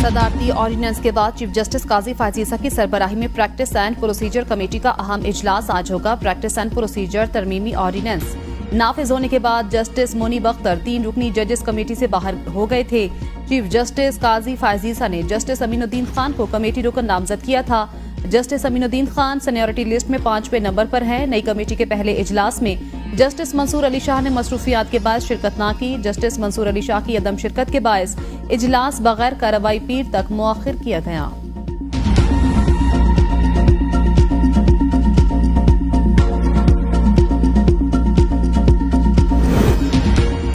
सदारती ordinance के बाद chief justice काजी फायजीसा की सरबराही में प्रैक्टिस एंड प्रोसीजर कमेटी का अहम इजलास आज होगा। प्रैक्टिस एंड प्रोसीजर तरमीमी ऑर्डिनेंस नाफिज होने के बाद जस्टिस मुनीब अख्तर 3 रुकनी जजेस कमेटी से बाहर हो गए थे। चीफ जस्टिस काजी फायजीसा ने जस्टिस अमीनुद्दीन खान को कमेटी रुकन नामजद किया था। Justice Aminuddin Khan seniority list में 5वें नंबर पर हैं। नई कमेटी के पहले इजलास में जस्टिस मंसूर अली शाह ने मसरूफियात के बायस शिरकत न की। जस्टिस मंसूर अली शाह की अदम शिरकत के बायस इजलास बगैर कार्रवाई पीर तक मुअख्खर किया गया।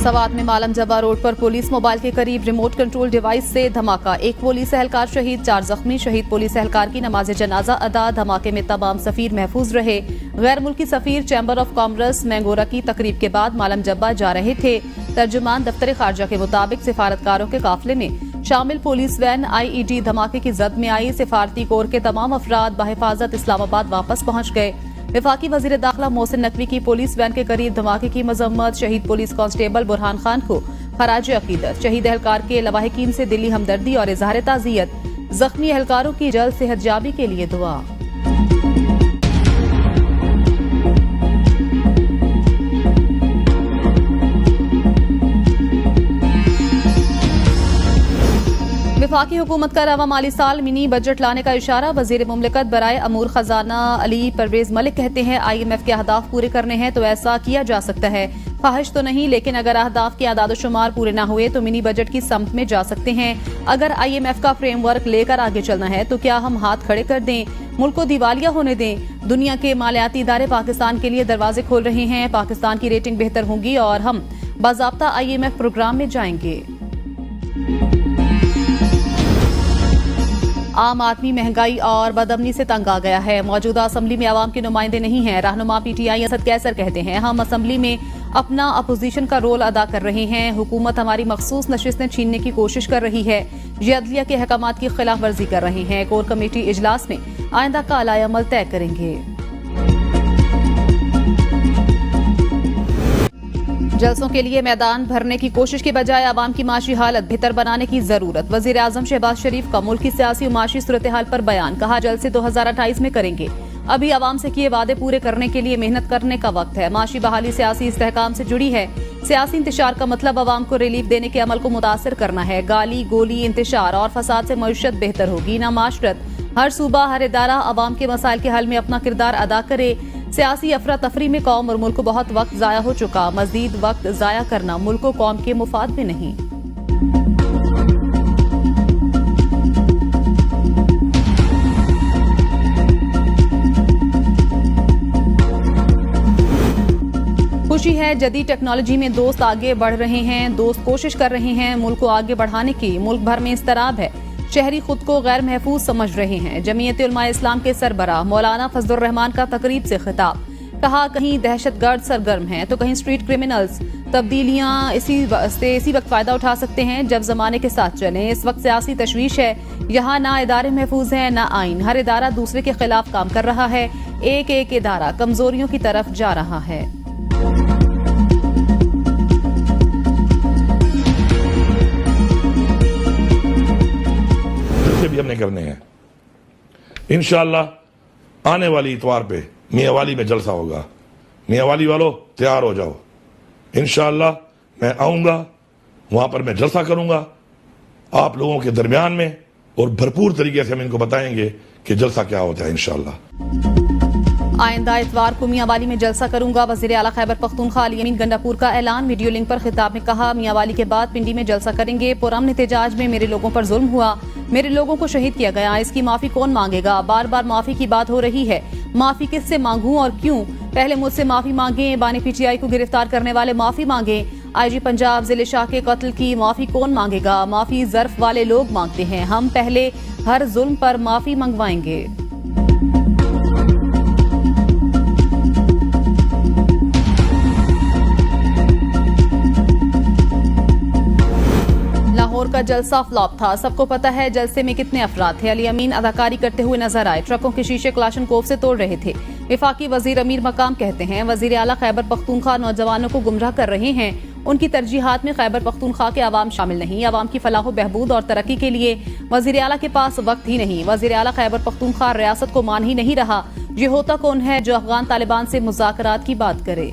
सवात में मालम जबा रोड पर पुलिस मोबाइल के करीब रिमोट कंट्रोल डिवाइस से धमाका। एक पुलिस एहलकार शहीद, 4 जख्मी। शहीद पुलिस एहलकार की नमाज जनाजा अदा। धमाके में तमाम सफीर महफूज रहे। गैर मुल्की सफीर चैम्बर ऑफ कॉमर्स मैंगोरा की तकरीब के बाद मालम जब्बा जा रहे थे। तर्जुमान दफ्तर खारजा के मुताबिक सिफारतकारों के काफिले में शामिल पुलिस वैन IED धमाके की जद में आई। सिफारती कोर के तमाम अफराद बहिफाजत इस्लामाबाद वापस पहुंच गए। वफाकी वजीर दाखिला मोहसिन नकवी की पुलिस वैन के करीब धमाके की मजम्मत। शहीद पुलिस कांस्टेबल बुरहान खान को खराज अकीदत। शहीद एहलकार के लवाहिकीन से दिली हमदर्दी और इजहार ताज़ियत। जख्मी एहलकारों की जल्द सेहतयाबी के लिए दुआ। वफाकी हुकूमत का रवा माली साल मिनी बजट लाने का इशारा। वजीर मुमलिकत बराए अमूर खजाना अली परवेज मलिक कहते हैं IMF के अहदाफ पूरे करने हैं तो ऐसा किया जा सकता है। ख्वाहिश तो नहीं, लेकिन अगर अहदाफ के आदाद शुमार पूरे न हुए तो मिनी बजट की समत में जा सकते हैं। अगर IMF का फ्रेमवर्क लेकर आगे चलना है तो क्या हम हाथ खड़े कर दें, मुल्क को दिवालिया होने दें? दुनिया के मालियाती इदारे पाकिस्तान के लिए दरवाजे खोल रहे हैं। पाकिस्तान की रेटिंग बेहतर होगी और हम बाज़ाब्ता IMF प्रोग्राम में जाएंगे। आम आदमी महंगाई और बदअमनी से तंग आ गया है। मौजूदा असम्बली में आवाम के नुमाइंदे नहीं हैं। रहनुमा PTI असद कैसर कहते हैं, हम असम्बली में अपना अपोजिशन का रोल अदा कर रहे हैं। हुकूमत हमारी मखसूस नशिस्तें छीनने की कोशिश कर रही है। ये अदलिया के अहकामात की खिलाफ वर्जी कर रहे हैं। कोर कमेटी इजलास में आइंदा का अलाय अमल तय करेंगे। जलसों के लिए मैदान भरने की कोशिश के बजाय आवाम की माशी हालत बेहतर बनाने की जरूरत। वजीर आजम शहबाज शरीफ का मुल्क की सियासी और माशी सूरत हाल पर बयान। कहा, जलसे 2028 में करेंगे। अभी आवाम से किए वादे पूरे करने के लिए मेहनत करने का वक्त है। माशी बहाली सियासी इस्तेहकाम से जुड़ी है। सियासी इंतशार का मतलब आवाम को रिलीफ देने के अमल को मुतासर करना है। गाली गोली, इंतशार और फसाद से मईशत बेहतर होगी ना माशरत। हर सूबा, हर इदारा आवाम के मसाइल के हल में अपना किरदार अदा करे। सियासी अफरा तफरी में कौम और मुल्क को बहुत वक्त जाया हो चुका। मजीद वक्त जाया करना मुल्क को कौम के मुफाद में नहीं। खुशी है, जदीद टेक्नोलॉजी में दोस्त आगे बढ़ रहे हैं। दोस्त कोशिश कर रहे हैं मुल्क को आगे बढ़ाने की। मुल्क भर में इस्तराब है। शहरी खुद को गैर महफूज समझ रहे हैं। जमीयत उलमाए इस्लाम के सरबराह मौलाना फजलुर रहमान का तकरीब से खिताब। कहा, कहीं दहशतगर्द सरगर्म हैं तो कहीं स्ट्रीट क्रिमिनल्स। तब्दीलियां इसी वक्त फायदा उठा सकते हैं जब जमाने के साथ चलें। इस वक्त सियासी तशवीश है। यहाँ ना इदारे महफूज हैं ना आइन। हर इदारा दूसरे के खिलाफ काम कर रहा है। एक एक इदारा कमजोरियों की तरफ जा रहा है। भी हमने करने हैं। इंशाअल्लाह आने वाली इतवार पे मियांवाली में जलसा होगा। मियांवाली वालों तैयार हो जाओ। इंशाअल्लाह मैं आऊंगा, वहां पर मैं जलसा करूंगा आप लोगों के दरमियान में और भरपूर तरीके से हम इनको बताएंगे कि जलसा क्या होता है। इंशाअल्लाह आइंदा इतवार को मियांवाली में जलसा करूंगा। वजीर आला खैबर पख्तूनख्वा अली अमीन गंडापुर का ऐलान। वीडियो लिंक पर खिताब में कहा, मियांवाली के बाद पिंडी में जलसा करेंगे। पुरअमन एहतजाज में मेरे लोगों पर जुल्म हुआ, मेरे लोगों को शहीद किया गया। इसकी माफी कौन मांगेगा? बार बार माफी की बात हो रही है। माफी किससे मांगूं और क्यों? पहले मुझसे माफी मांगे। बानी PTI को गिरफ्तार करने वाले माफी मांगे। IG पंजाब जिले शाह के कत्ल की माफी कौन मांगेगा? माफी ज़र्फ वाले लोग मांगते हैं। हम पहले हर जुल्म पर माफी मंगवाएंगे। लाहौर का जलसा फ्लॉप था। सबको पता है जलसे में कितने अफराद थे। अली अमीन अदाकारी करते हुए नजर आए। ट्रकों के शीशे क्लाशनकोव से तोड़ रहे थे। वफाकी वजीर अमीर मकाम कहते हैं, वजीर आला खैबर पख्तूनख्वा नौजवानों को गुमराह कर रहे हैं। उनकी तरजीहात में खैबर पख्तूनख्वा के अवाम शामिल नहीं। अवाम की फलाह बहबूद और तरक्की के लिए वजीर आला के पास वक्त ही नहीं। वजीर आला खैबर पख्तूनख्वा रियासत को मान ही नहीं रहा। ये होता कौन है जो अफगान तालिबान से मुज़ाकरात की बात करे।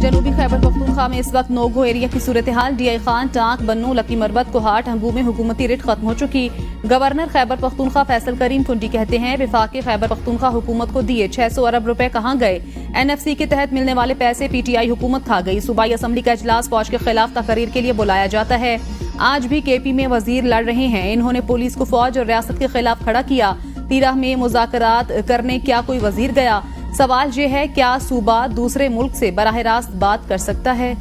जनूबी खैबर पख्तूनख्वा में इस वक्त नो-गो एरिया की सूरत हाल। डीआई खान, टांक, बन्नू, लकी मरबत, कोहाट, हंगू में हुकूमती रिट खत्म हो चुकी। गवर्नर खैबर पख्तूनख्वा फैसल करीम कुंडी कहते हैं वफाकी खैबर पख्तूनख्वा हुकूमत को दिए 600 अरब रुपए कहां गए। एनएफसी के तहत मिलने वाले पैसे पीटीआई हुकूमत खा गई। सूबाई असम्बली का इजलास फौज के खिलाफ तकरीर के लिए बुलाया जाता है। आज भी केपी में वजीर लड़ रहे हैं। इन्होंने पुलिस को फौज और रियासत के खिलाफ खड़ा किया। तीराह में मुज़ाकरात करने क्या कोई वजीर गया? सवाल ये है क्या सूबा दूसरे मुल्क से बराह रास्त बात कर सकता है?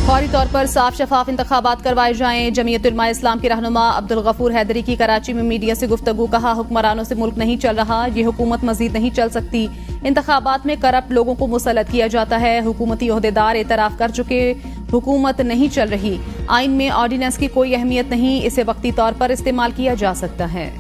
फौरी तौर पर साफ शफाफ इंतखाबात करवाए जाएं। जमीयत उलमा इस्लाम के रहनुमा अब्दुल गफूर हैदरी की कराची में मीडिया से गुफ्तगू। कहा हुक्मरानों से मुल्क नहीं चल रहा, ये हुकूमत मजीद नहीं चल सकती। इंतखाबात में करप्ट लोगों को मुसल्लत किया जाता है। हुकूमती ओहदेदार एतराफ कर चुके हुकूमत नहीं चल रही। आइन में ऑर्डिनेंस की कोई अहमियत नहीं, इसे वक्ती तौर पर इस्तेमाल किया जा सकता है।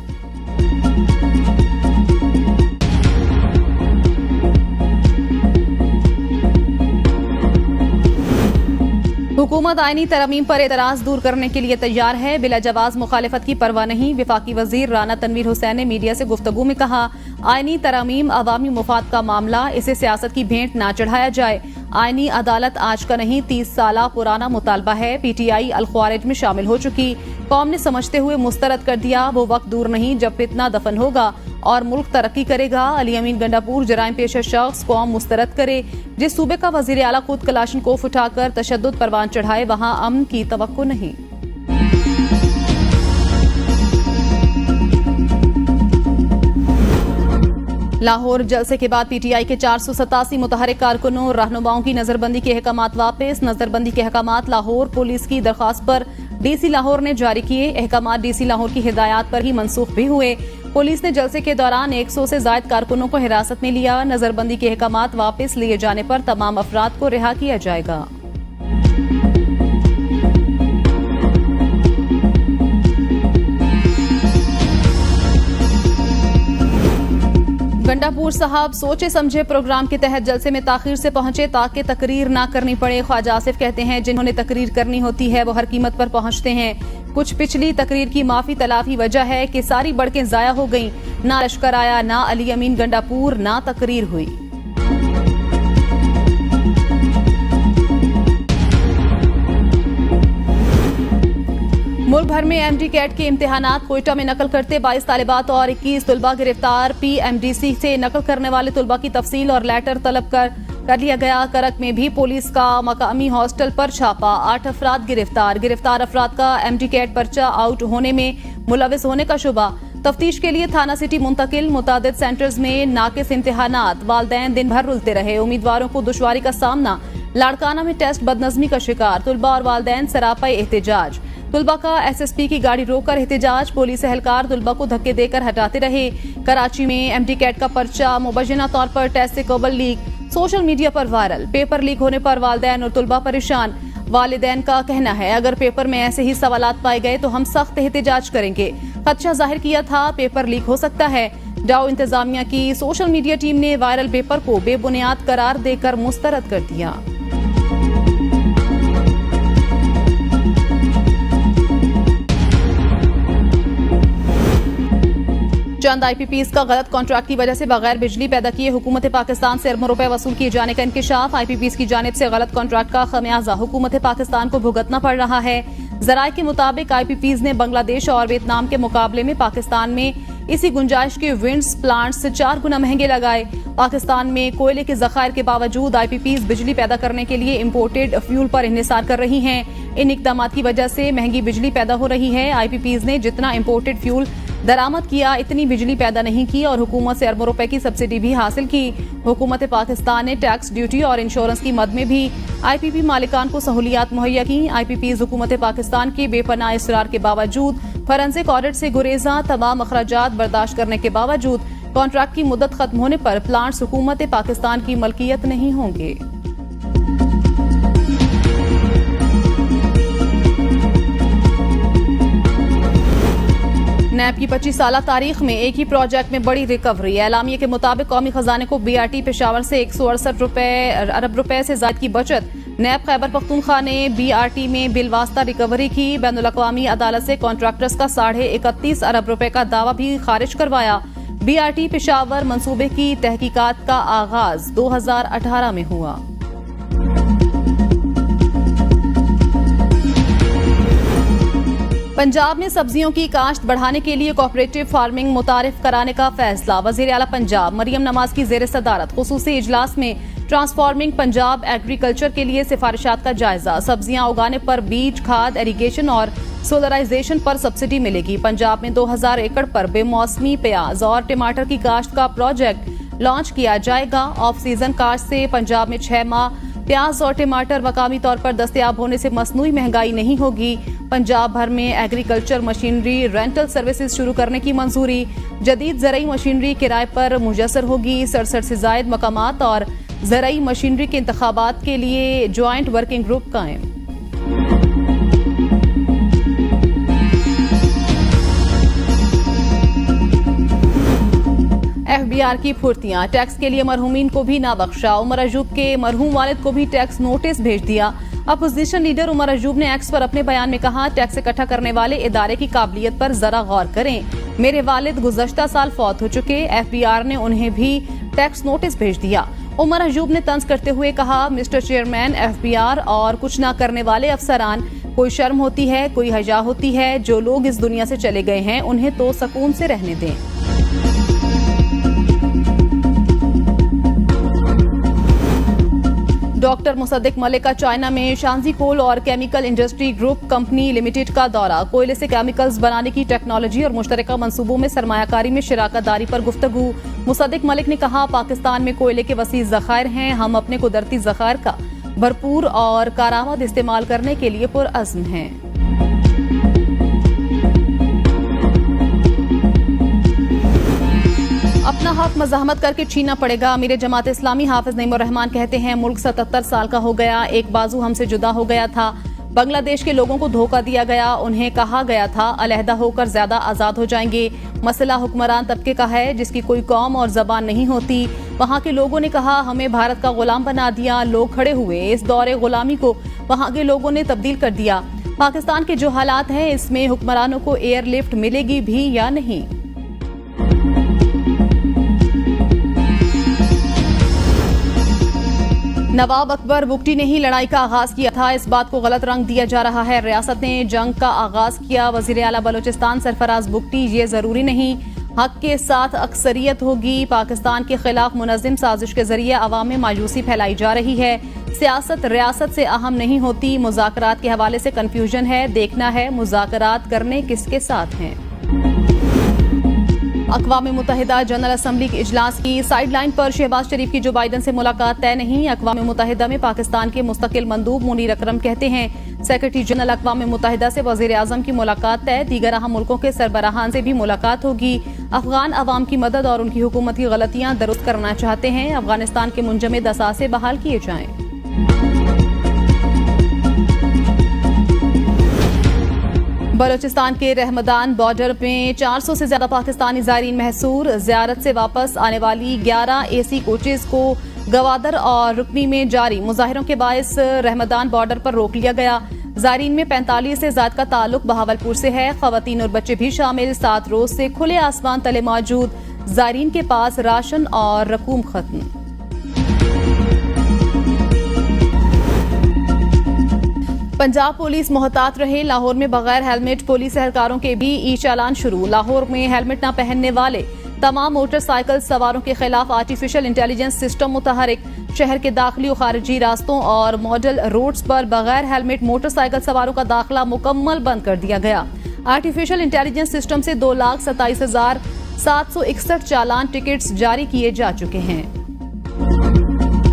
हुकूमत आईनी तरमीम पर एतराज दूर करने के लिए तैयार है। बिला जवाज मुखालिफत की परवाह नहीं। वफाकी वजीर राना तनवीर हुसैन ने मीडिया से गुफ्तगू में कहा आईनी तरमीम अवामी मुफाद का मामला, इसे सियासत की भेंट ना चढ़ाया जाए। आईनी अदालत आज का नहीं 30 साल पुराना मुतालबा है। पीटीआई अल-ख्वारिज में शामिल हो चुकी। कौम ने समझते हुए मुस्तरद कर दिया। वो वक्त दूर नहीं जब फितना दफन होगा और मुल्क तरक्की करेगा। अली अमीन गंडापुर जराइम पेशा शख्स कौम मुस्तरद करे। जिस सूबे का वजीर आला खुद कलाशनकोफ उठाकर तशद्दुद परवान चढ़ाए वहां अमन की तवक्को नहीं। लाहौर जलसे के बाद पीटीआई के 487 मुतहरिक कारकुनों रहनुमाओं की नजरबंदी के अहकामात वापस। नजरबंदी के अहकामात लाहौर पुलिस की दरखास्त पर डीसी लाहौर ने जारी किए। अहकामात डीसी लाहौर की हिदायत पर ही मनसूख भी हुए। पुलिस ने जलसे के दौरान 100 से ज्यादा कारकुनों को हिरासत में लिया। नजरबंदी के अहकामात वापस लिए जाने पर तमाम अफराद को रिहा किया जाएगा। गंडापुर साहब सोचे समझे प्रोग्राम के तहत जलसे में ताखीर से पहुंचे ताकि तकरीर ना करनी पड़े। ख्वाजा आसिफ कहते हैं जिन्होंने तकरीर करनी होती है वो हर कीमत पर पहुंचते हैं। कुछ पिछली तकरीर की माफी तलाफी वजह है कि सारी बढ़कें जाया हो गईं। ना लश्कर आया, ना अली अमीन गंडापुर, ना तकरीर हुई। मुल्क भर में एमडी कैट के इम्तिहानात कोयटा में नकल करते 22 तालिबात और 21 तुलबा गिरफ्तार। पीएमडीसी से नकल करने वाले तुलबा की तफसील और लेटर तलब कर लिया गया। करक में भी पुलिस का मकामी हॉस्टल पर छापा। 8 अफराद गिरफ्तार। गिरफ्तार अफराद का एमडी कैट पर्चा आउट होने में मुलविस होने का शुबा। तफ्तीश के लिए थाना सिटी मुंतकिल। मुतादिद सेंटर्स में नाकिस इम्तिहानात। वालदैन दिन भर रुलते रहे। उम्मीदवारों को दुश्वारी का सामना। लाड़काना में टेस्ट बदनजमी का शिकार। तुलबा और वालदैन सरापा एहतजाज। तुलबा का एसएसपी की गाड़ी रोककर एहतजाज। पुलिस एहलकार तुलबा को धक्के देकर हटाते रहे। कराची में एमडी कैट का पर्चा मुबैना तौर पर टेस्ट से कबल लीक। सोशल मीडिया पर वायरल। पेपर लीक होने पर वालिदैन और तुलबा परेशान। वालिदैन का कहना है अगर पेपर में ऐसे ही सवालात पाए गए तो हम सख्त एहतजाज करेंगे। खदशा जाहिर किया था पेपर लीक हो सकता है। डाउ इंतजामिया की सोशल मीडिया टीम ने वायरल पेपर को बेबुनियाद करार देकर मुस्तरद कर दिया। चंद आईपीपीज का गलत कॉन्ट्रैक्ट की वजह से बगैर बिजली पैदा किए हुकूमत पाकिस्तान से अरबों रुपए वसूल किए जाने का इंकिशाफ। आईपीपीज की जानिब से गलत कॉन्ट्रैक्ट का खमियाजा हुकूमत पाकिस्तान को भुगतना पड़ रहा है। जराये के मुताबिक आईपीपीज ने बांग्लादेश और वियतनाम के मुकाबले में पाकिस्तान में इसी गुंजाइश के विंड्स प्लांट से 4 गुना महंगे लगाए। पाकिस्तान में कोयले के जखायर के बावजूद आईपीपीज बिजली पैदा करने के लिए इम्पोर्टेड फ्यूल पर इन्हिसार कर रही हैं। इन इकदाम की वजह से महंगी बिजली पैदा हो रही है। आईपीपीज ने जितना इम्पोर्टेड फ्यूल दरामद किया इतनी बिजली पैदा नहीं की और हुकूमत से अरबों रुपए की सब्सिडी भी हासिल की। हुकूमत पाकिस्तान ने टैक्स, ड्यूटी और इंश्योरेंस की मद में भी आईपीपी मालिकान को सहूलियात मुहैया की। आईपीपीज हुकूमत पाकिस्तान के बेपनाह इसरार के बावजूद फॉरेंसिक ऑडिट से गुरेजा, तमाम अखराजात बर्दाश्त करने के बावजूद कॉन्ट्रैक्ट की मुद्दत खत्म होने पर प्लांट्स हुकूमत पाकिस्तान की मलकियत नहीं होंगे। नैब की 25 साल तारीख में एक ही प्रोजेक्ट में बड़ी रिकवरी। एलामिया के मुताबिक कौमी खजाने को बीआरटी पेशावर से 168 अरब रुपए से ज्यादा की बचत। नैब खैबर पख्तूनख्वा ने बीआरटी में बिलवास्ता रिकवरी की। बैनुल अक़वामी अदालत से कॉन्ट्रैक्टर्स का 31.5 अरब रुपए का दावा भी खारिज करवाया। बीआरटी पेशावर मंसूबे की तहकीकात का आगाज 2018 में हुआ। पंजाब में सब्जियों की काश्त बढ़ाने के लिए कोऑपरेटिव फार्मिंग मुतारिफ कराने का फैसला। वज़ीर आला पंजाब मरियम नवाज की ज़ेर सदारत खुसूसी इजलास में ट्रांसफॉर्मिंग पंजाब एग्रीकल्चर के लिए सिफारिशात का जायजा। सब्जियां उगाने पर बीज, खाद, इरीगेशन और सोलराइजेशन पर सब्सिडी मिलेगी। पंजाब में 2000 एकड़ पर बेमौसमी प्याज और टमाटर की काश्त का प्रोजेक्ट लॉन्च किया जाएगा। ऑफ सीजन काश्त से पंजाब में 6 माह प्याज और टमाटर मकामी तौर पर दस्तयाब होने से मसनूई महंगाई नहीं होगी। पंजाब भर में एग्रीकल्चर मशीनरी रेंटल सर्विसेज शुरू करने की मंजूरी। जदीद ज़रई मशीनरी किराए पर मुयस्सर होगी। 67 से जायद मकामात और ज़रई मशीनरी के इंतखाबात के लिए ज्वाइंट वर्किंग ग्रुप कायम। एफबीआर की फुर्तियां, टैक्स के लिए मरहूमीन को भी ना बख्शा। उमर अयूब के मरहूम वालिद को भी टैक्स नोटिस भेज दिया। अपोजिशन लीडर उमर अयूब ने एक्स पर अपने बयान में कहा, टैक्स इकट्ठा करने वाले इदारे की काबिलियत पर जरा गौर करें। मेरे वालिद गुज़श्ता साल फौत हो चुके, एफबीआर ने उन्हें भी टैक्स नोटिस भेज दिया। उमर अयूब ने तंज करते हुए कहा, मिस्टर चेयरमैन एफबीआर और कुछ ना करने वाले अफसरान, कोई शर्म होती है, कोई हया होती है। जो लोग इस दुनिया से चले गए हैं उन्हें तो सुकून से रहने दें। डॉक्टर मुसद्दिक मलिक का चाइना में शांजी कोल और chemical industry group company limited का दौरा। कोयले से केमिकल्स बनाने की टेक्नोलॉजी और मुश्तरका मंसूबों में सरमायाकारी में शराकत दारी पर गुफ्तगू। मुसद्दिक मलिक ने कहा, पाकिस्तान में कोयले के वसी ज़खायर हैं। हम अपने कुदरती ज़खायर का भरपूर और कारआमद इस्तेमाल करने के लिए पुरअज़्म हैं। अपना हक मज़ाहमत करके छीनना पड़ेगा। अमीर जमात इस्लामी हाफिज नईमुर रहमान कहते हैं, मुल्क 77 साल का हो गया, एक बाजू हमसे जुदा हो गया था। बांग्लादेश के लोगों को धोखा दिया गया। उन्हें कहा गया था अलहदा होकर ज्यादा आजाद हो जाएंगे। मसला हुक्मरान तबके का है जिसकी कोई कौम और जबान नहीं होती। वहां के लोगों ने कहा हमें भारत का गुलाम बना दिया। लोग खड़े हुए। इस दौरे गुलामी को वहां के लोगों ने तब्दील कर दिया। पाकिस्तान के जो हालात हैं इसमें हुक्मरानों को एयरलिफ्ट मिलेगी भी या नहीं। नवाब अकबर बुगटी ने ही लड़ाई का आगाज किया था, इस बात को गलत रंग दिया जा रहा है। रियासत ने जंग का आगाज किया। वजीर आला बलोचिस्तान सरफराज बुगटी, ये जरूरी नहीं, हक के साथ अक्सरियत होगी। पाकिस्तान के खिलाफ मुनज़्ज़म साजिश के जरिए अवाम में मायूसी फैलाई जा रही है। सियासत रियासत से अहम नहीं होती। मुज़ाकरात के हवाले से कन्फ्यूजन है। देखना है मुज़ाकरात करने किसके साथ हैं। अक़वाम मुत्तहिदा जनरल असम्बली के इजलास की साइडलाइन पर शहबाज शरीफ की जो बाइडन से मुलाकात तय नहीं। अक़वाम मुत्तहिदा में पाकिस्तान के मुस्तकिल मंदूब मुनीर अकरम कहते हैं सेक्रेटरी जनरल अक़वाम मुत्तहिदा से वज़ीर आज़म की मुलाकात तय। दीगर अहम मुल्कों के सरबराहान से भी मुलाकात होगी। अफगान अवाम की मदद और उनकी हुकूमत की गलतियां दुरुस्त करना चाहते हैं। अफगानिस्तान के मुंजमद असासे बहाल किए जाएं। बलोचिस्तान के रहमदान बॉर्डर में 400 से ज्यादा पाकिस्तानी ज़ायरीन महसूर। ज़ियारत से वापस आने वाली 11 एसी कोचेज को गवादर और रुकनी में जारी मुजाहिरों के बायस रहमदान बॉर्डर पर रोक लिया गया। ज़ायरीन में 45 से ज्यादा का ताल्लुक बहावलपुर से है। ख़वातीन और बच्चे भी शामिल। 7 रोज से खुले आसमान तले मौजूद ज़ायरीन के पास राशन और रकूम खत्म। पंजाब पुलिस मोहतात रहे। लाहौर में बगैर हेलमेट पुलिस एहलकारों के भी ई चालान शुरू। लाहौर में हेलमेट न पहनने वाले तमाम मोटरसाइकिल सवारों के खिलाफ आर्टिफिशियल इंटेलिजेंस सिस्टम मुतहरिक। शहर के दाखिली और खारिजी रास्तों और मॉडल रोड्स पर बगैर हेलमेट मोटरसाइकिल सवारों का दाखिला मुकम्मल बंद कर दिया गया। आर्टिफिशियल इंटेलिजेंस सिस्टम से 2,27,761 चालान टिकट्स जारी किए जा चुके हैं।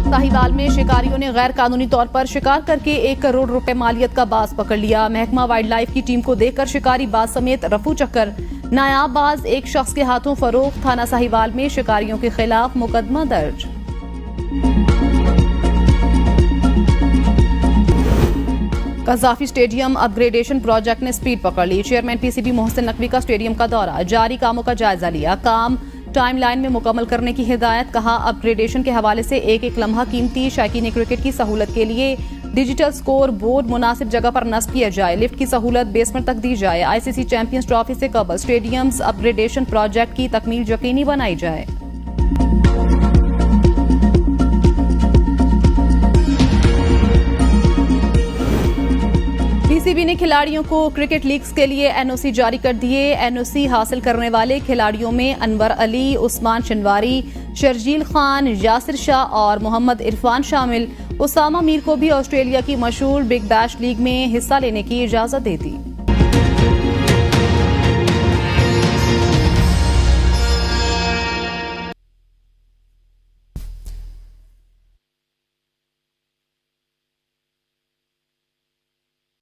साहिवाल में शिकारियों ने गैर कानूनी तौर पर शिकार करके 1 करोड़ रुपए मालियत का बाज पकड़ लिया। महकमा वाइल्ड लाइफ की टीम को देखकर शिकारी बाज समेत रफू चक्कर। नायाब बाज एक शख्स के हाथों फरोख्त। थाना साहिवाल में शिकारियों के खिलाफ मुकदमा दर्ज। कज़ाफी स्टेडियम अपग्रेडेशन प्रोजेक्ट ने स्पीड पकड़ ली। चेयरमैन पीसीबी मोहसिन नकवी का स्टेडियम का दौरा, जारी कामों का जायजा लिया, काम टाइमलाइन में मुकम्मल करने की हिदायत। कहा अपग्रेडेशन के हवाले से एक एक लम्हा कीमती, शायकीन क्रिकेट की सहूलत के लिए डिजिटल स्कोर बोर्ड मुनासिब जगह पर नस्ब किया जाए, लिफ्ट की सहूलत बेसमेंट तक दी जाए, आईसीसी चैंपियंस ट्रॉफी से कबल स्टेडियम्स अपग्रेडेशन प्रोजेक्ट की तकमील यकीनी बनाई जाए। पीसीबी ने खिलाड़ियों को क्रिकेट लीग्स के लिए एनओसी जारी कर दिए। एनओसी हासिल करने वाले खिलाड़ियों में अनवर अली, उस्मान शनवारी, शर्जील खान, यासिर शाह और मोहम्मद इरफान शामिल। उसामा मीर को भी ऑस्ट्रेलिया की मशहूर बिग बैश लीग में हिस्सा लेने की इजाजत दे दी।